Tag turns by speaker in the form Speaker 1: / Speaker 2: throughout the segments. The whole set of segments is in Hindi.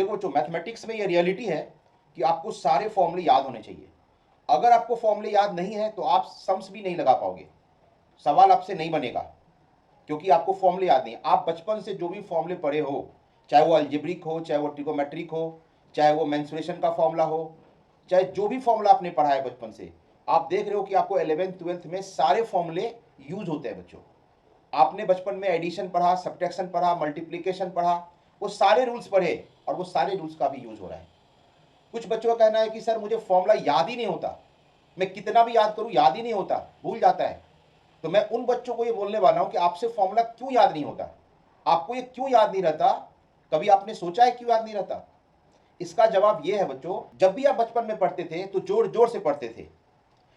Speaker 1: देखो जो मैथमेटिक्स में ये रियलिटी है कि आपको सारे फॉर्मूले याद होने चाहिए। अगर आपको फॉर्मूले याद नहीं है तो आप सम्स भी नहीं लगा पाओगे, सवाल आपसे नहीं बनेगा, क्योंकि आपको फॉर्मूले याद नहीं। आप बचपन से जो भी फॉर्मूले पढ़े हो, चाहे वो अलजेब्रिक हो, चाहे वो ट्रिगोमेट्रिक हो, चाहे वो मेंसुरेशन का फॉर्मूला हो, चाहे जो भी फॉर्मूला आपने पढ़ा है बचपन से, आप देख रहे हो कि आपको 11th 12th में सारे फॉर्मूले यूज होते हैं बच्चों। आपने बचपन में एडिशन पढ़ा, सब्ट्रैक्शन पढ़ा, मल्टीप्लिकेशन पढ़ा, वो सारे रूल्स पढ़े और वो सारे रूल्स का भी यूज हो रहा है। कुछ बच्चों का कहना है कि सर मुझे फॉर्मूला याद ही नहीं होता, मैं कितना भी याद करूं याद ही नहीं होता, भूल जाता है। तो मैं उन बच्चों को ये बोलने वाला हूं कि आपसे फॉर्मूला क्यों याद नहीं होता, आपको ये क्यों याद नहीं रहता, कभी आपने सोचा है क्यों याद नहीं रहता? इसका जवाब ये है बच्चों, जब भी आप बचपन में पढ़ते थे तो जोर जोर से पढ़ते थे,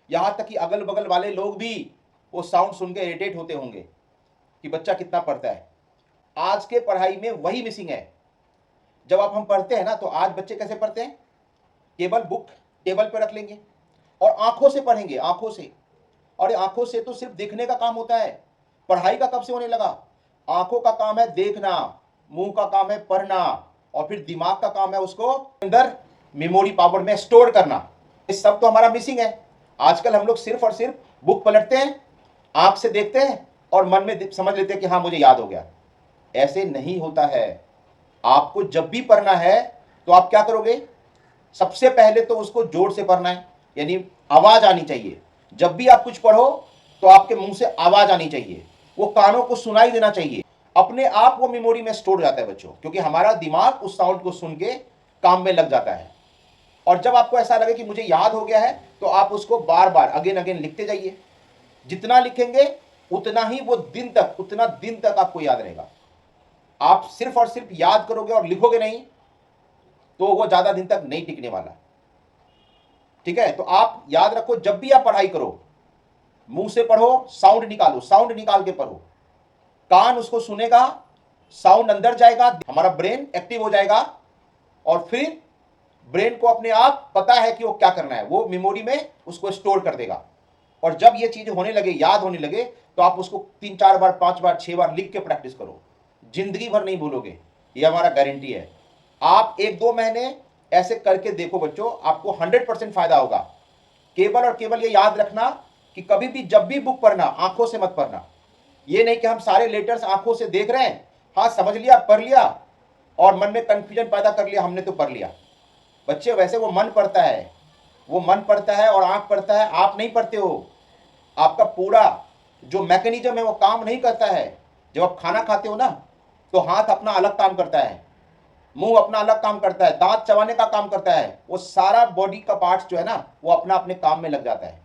Speaker 1: यहां तक कि अगल बगल वाले लोग भी वो साउंड सुन के इरिटेट होते होंगे कि बच्चा कितना पढ़ता है। आज के पढ़ाई में वही मिसिंग है। जब आप हम पढ़ते हैं ना, तो आज बच्चे कैसे पढ़ते हैं? केवल बुक टेबल पर रख लेंगे और आंखों से पढ़ेंगे, आंखों से। और आंखों से तो सिर्फ देखने का काम होता है, पढ़ाई का कब से होने लगा? आंखों का काम है देखना, मुंह का काम है पढ़ना, और फिर दिमाग का काम है उसको अंदर मेमोरी पावर में स्टोर करना। ये सब तो हमारा मिसिंग है। आजकल हम लोग सिर्फ और सिर्फ बुक पलटते हैं, आंख से देखते हैं और मन में समझ लेते हैं कि हाँ मुझे याद हो गया। ऐसे नहीं होता है। आपको जब भी पढ़ना है तो आप क्या करोगे? सबसे पहले तो उसको जोर से पढ़ना है, यानी आवाज आनी चाहिए। जब भी आप कुछ पढ़ो तो आपके मुंह से आवाज आनी चाहिए, वो कानों को सुनाई देना चाहिए। अपने आप वो मेमोरी में स्टोर हो जाता है बच्चों, क्योंकि हमारा दिमाग उस साउंड को सुन के काम में लग जाता है। और जब आपको ऐसा लगे कि मुझे याद हो गया है, तो आप उसको बार बार अगेन अगेन लिखते जाइए। जितना लिखेंगे उतना ही वो उतना दिन तक आपको याद रहेगा। आप सिर्फ और सिर्फ याद करोगे और लिखोगे नहीं तो वो ज्यादा दिन तक नहीं टिकने वाला। ठीक है, तो आप याद रखो, जब भी आप पढ़ाई करो मुंह से पढ़ो, साउंड निकालो, साउंड निकाल के पढ़ो। कान उसको सुनेगा, साउंड अंदर जाएगा, हमारा ब्रेन एक्टिव हो जाएगा और फिर ब्रेन को अपने आप पता है कि वो क्या करना है, वो मेमोरी में उसको स्टोर कर देगा। और जब ये चीज होने लगे, याद होने लगे, तो आप उसको 3-4 बार 5 बार 6 बार लिख के प्रैक्टिस करो, जिंदगी भर नहीं भूलोगे, ये हमारा गारंटी है। आप 1-2 महीने ऐसे करके देखो बच्चों, आपको 100% फायदा होगा। केवल और केवल ये याद रखना कि कभी भी जब भी बुक पढ़ना आंखों से मत पढ़ना। ये नहीं कि हम सारे लेटर्स आंखों से देख रहे हैं, हाँ समझ लिया, पढ़ लिया और मन में कंफ्यूजन पैदा कर लिया, हमने तो पढ़ लिया। बच्चे वैसे वो मन पढ़ता है, वो मन पढ़ता है और आंख पढ़ता है, आप नहीं पढ़ते हो। आपका पूरा जो मैकेनिज्म है वो काम नहीं करता है। जब आप खाना खाते हो ना, तो हाथ अपना अलग काम करता है, मुंह अपना अलग काम करता है, दांत चबाने का काम करता है, वो सारा बॉडी का पार्ट्स जो है ना वो अपना अपने काम में लग जाता है।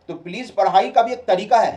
Speaker 1: तो प्लीज, पढ़ाई का भी एक तरीका है।